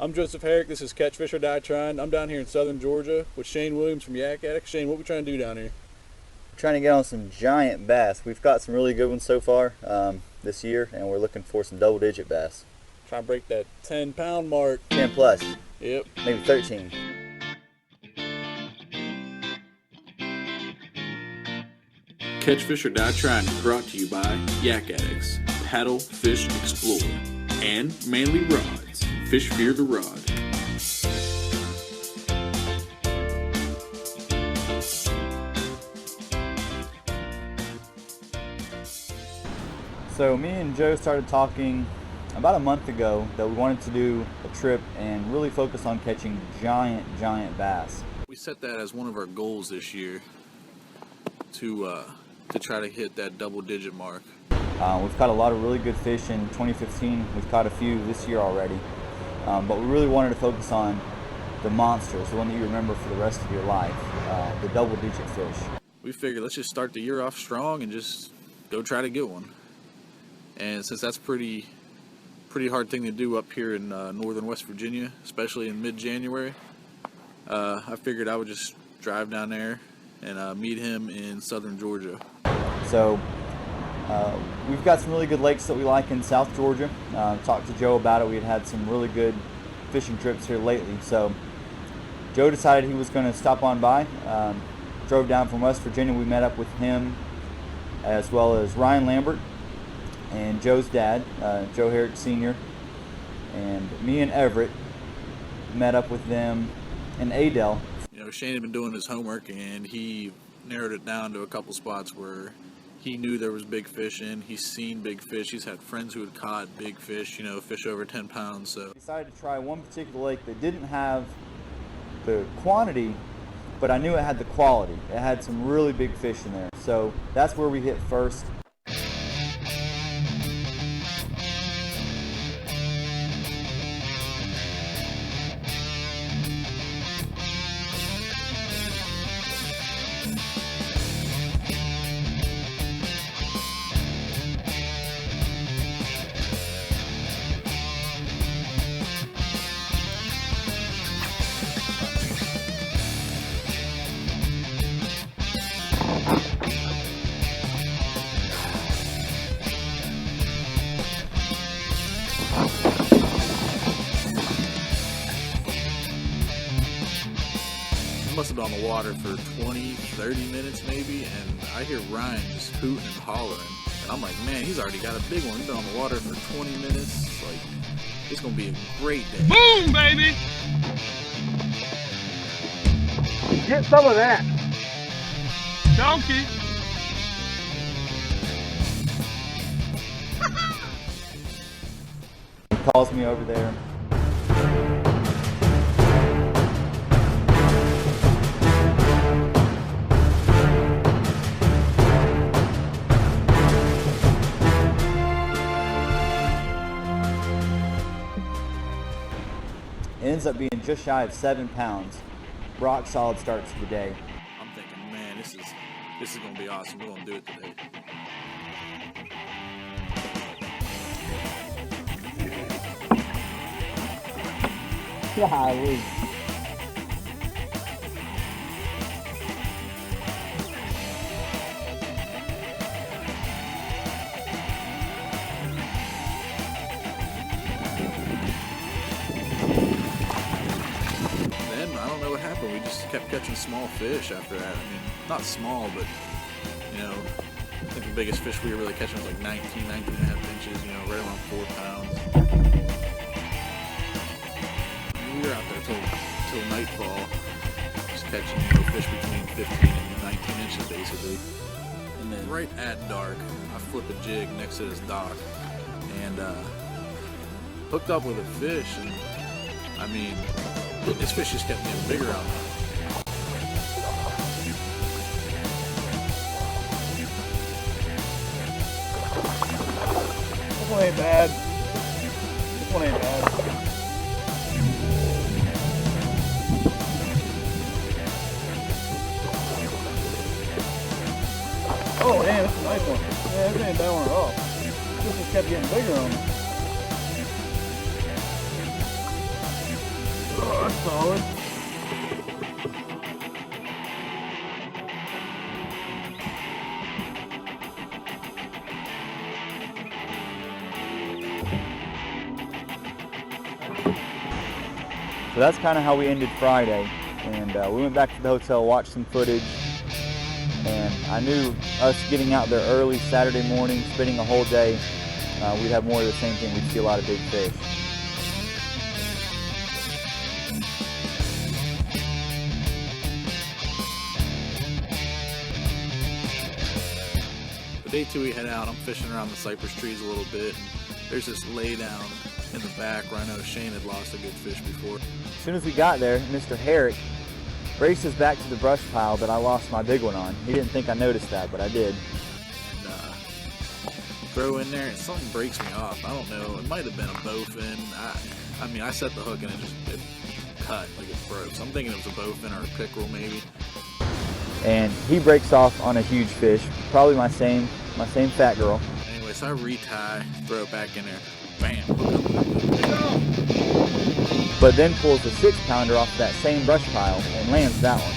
I'm Joseph Harrick. This is Catch, Fish, or Die Trying. I'm down here in southern Georgia with Shane Williams from Kayak. Shane, what are we trying to do down here? We're trying to get on some giant bass. We've got some really good ones so far this year, and we're looking for some double-digit bass. Trying to break that 10-pound mark. 10 plus. Yep. Maybe 13. Catch, Fish, or Die Trying is brought to you by Yak Addicts, Paddle, Fish, Explore, and Manly Rods, Fish Fear the Rod. So me and Joe started talking about a month ago that we wanted to do a trip and really focus on catching giant bass. We set that as one of our goals this year to try to hit that double-digit mark. We've caught a lot of really good fish in 2015. We've caught a few this year already. But we really wanted to focus on the monsters, the one that you remember for the rest of your life, the double-digit fish. We figured let's just start the year off strong and just go try to get one. And since that's pretty hard thing to do up here in northern West Virginia, especially in mid-January, I figured I would just drive down there and meet him in southern Georgia. So we've got some really good lakes that we like in South Georgia. Talked to Joe about it. We had some really good fishing trips here lately. So Joe decided he was going to stop on by. Drove down from West Virginia. We met up with him as well as Ryan Lambert and Joe's dad, Joe Harrick Sr. And me and Everett met up with them in Adel. You know, Shane had been doing his homework and he narrowed it down to a couple spots where he knew there was big fish in. He's seen big fish. He's had friends who had caught big fish, you know, fish over 10 pounds. So I decided to try one particular lake that didn't have the quantity, but I knew it had the quality. It had some really big fish in there. So that's where we hit first. must have been on the water for 20, 30 minutes maybe, and I hear Ryan just hooting and hollering. And I'm like, man, he's already got a big one. He's been on the water for 20 minutes. Like, it's going to be a great day. Boom, baby! Get some of that. Donkey! He calls me over there. It ends up being just shy of 7 pounds. Rock solid start to the day. I'm thinking, man, this is going to be awesome. We're going to do it today. Golly. I don't know what happened. We just kept catching small fish after that. I mean, not small, but, you know, I think the biggest fish we were really catching was like 19 and a half inches, you know, right around 4 pounds. We were out there till nightfall, just catching, you know, fish between 15 and 19 inches basically. And then right at dark, I flip a jig next to this dock and hooked up with a fish, and I mean, this fish just kept getting bigger out there. This one ain't bad. This one ain't bad. Oh, damn, that's a nice one. Yeah, this ain't a bad one at all. This just kept getting bigger on me. Solid. So that's kind of how we ended Friday, and we went back to the hotel, watched some footage, and I knew us getting out there early Saturday morning, spending a whole day, we'd have more of the same thing. We'd see a lot of big fish. Day 2 we head out, I'm fishing around the cypress trees a little bit, and there's this lay down in the back where I know Shane had lost a good fish before. As soon as we got there, Mr. Harrick races back to the brush pile that I lost my big one on. He didn't think I noticed that, but I did. And, throw in there and something breaks me off. I don't know, it might have been a bowfin. I mean, I set the hook and it cut, like it broke. So I'm thinking it was a bowfin or a pickerel maybe. And he breaks off on a huge fish, probably my same fat girl. Anyway, so I retie, throw it back in there, bam, hook up. But then pulls a 6-pounder off that same brush pile and lands that one.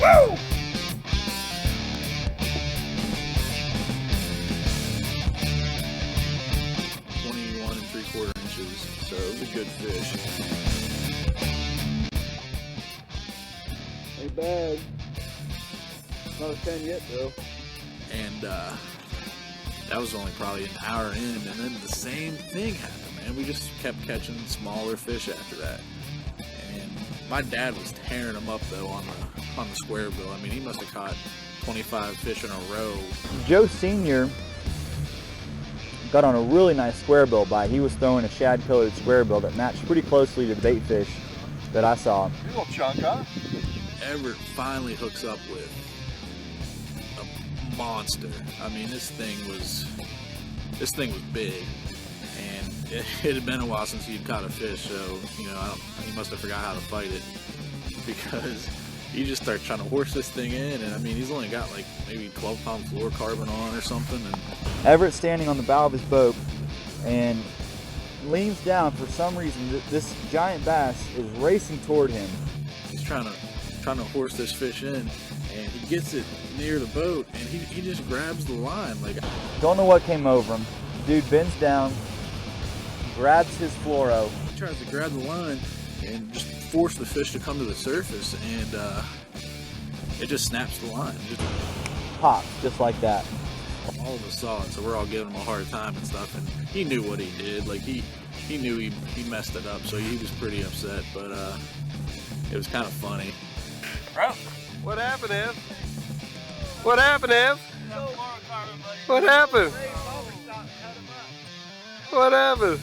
Woo! 21 3/4 inches, so it was a good fish. Ain't bad. Not a 10 yet though. And that was only probably an hour in, and then the same thing happened, man. We just kept catching smaller fish after that. And my dad was tearing them up though on the square bill. I mean, he must have caught 25 fish in a row. Joe Sr. got on a really nice square bill bite. He was throwing a shad colored square bill that matched pretty closely to the bait fish that I saw. Little chunk, huh? Everett finally hooks up with a monster. I mean, this thing was big, and it had been a while since he'd caught a fish, so you know, he must have forgot how to fight it, because he just started trying to horse this thing in, and I mean, he's only got like maybe 12-pound fluorocarbon on or something. And Everett's standing on the bow of his boat and leans down. For some reason, this giant bass is racing toward him. he's trying to horse this fish in, and he gets it near the boat, and he just grabs the line. Like, Don't know what came over him. Dude bends down, grabs his fluoro. he tries to grab the line and just force the fish to come to the surface, and it just snaps the line. Just Pops, just like that. all of us saw it, so we're all giving him a hard time and stuff, and he knew what he did. Like, he knew he messed it up, so he was pretty upset, but it was kind of funny. Bro, what happened, Ev? What happened, Ev? What happened? What happened?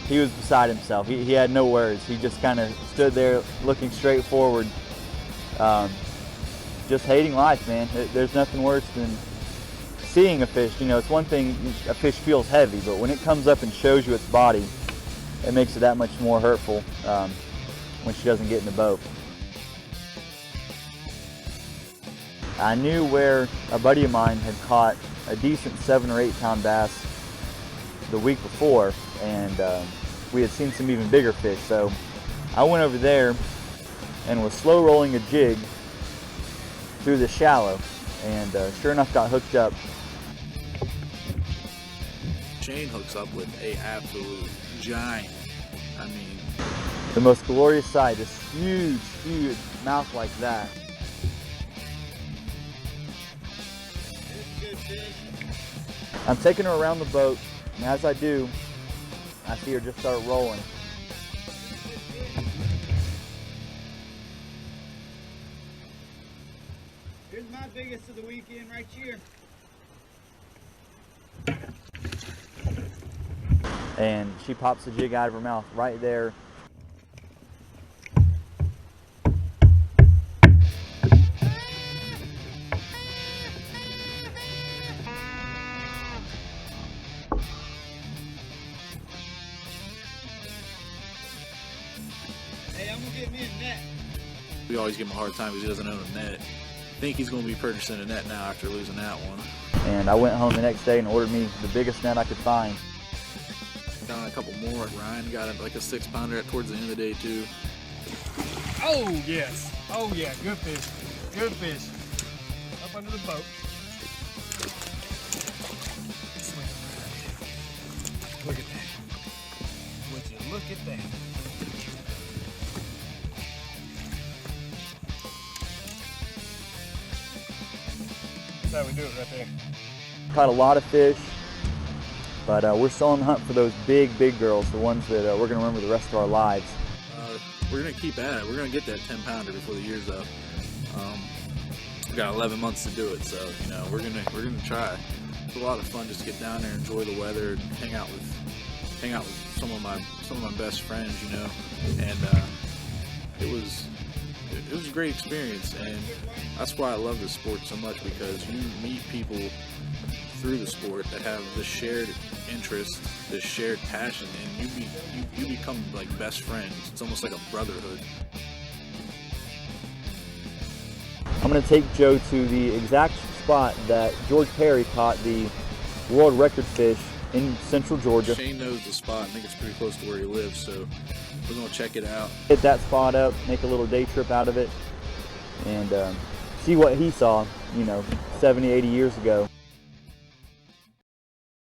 He was beside himself. He had no words. He just kind of stood there looking straight forward, just hating life, man. There's nothing worse than seeing a fish. You know, it's one thing a fish feels heavy, but when it comes up and shows you its body, it makes it that much more hurtful when she doesn't get in the boat. I knew where a buddy of mine had caught a decent 7 or 8 pound bass the week before, and we had seen some even bigger fish, so I went over there and was slow rolling a jig through the shallow, and sure enough got hooked up. Shane hooks up with a absolute giant. I mean, The most glorious sight, this huge, huge mouth like that. I'm taking her around the boat, and as I do, I see her just start rolling. Here's my biggest of the weekend right here. And she pops the jig out of her mouth right there. always give him a hard time because he doesn't own a net. I think he's going to be purchasing a net now after losing that one. And I went home the next day and ordered me the biggest net I could find. Got a couple more. Ryan got like a 6-pounder towards the end of the day too. Oh, yes. Oh, yeah. Good fish. Good fish. Up under the boat. Swing around. Look at that. Would you look at that? That's how we do it right there. Caught a lot of fish, but we're still on the hunt for those big girls, the ones that we're going to remember the rest of our lives. We're going to keep at it. We're going to get that 10-pounder before the year's up. We've got 11 months to do it, so you know we're gonna try. It's a lot of fun just to get down there, enjoy the weather, and hang out with some of my best friends, you know. And it was a great experience, and that's why I love this sport so much, because you meet people through the sport that have this shared interest, this shared passion, and you become like best friends. It's almost like a brotherhood. I'm going to take Joe to the exact spot that George Perry caught the world record fish in central Georgia. Shane knows the spot. I think it's pretty close to where he lives, so we're going to check it out. Hit that spot up, make a little day trip out of it, and see what he saw, you know, 70, 80 years ago.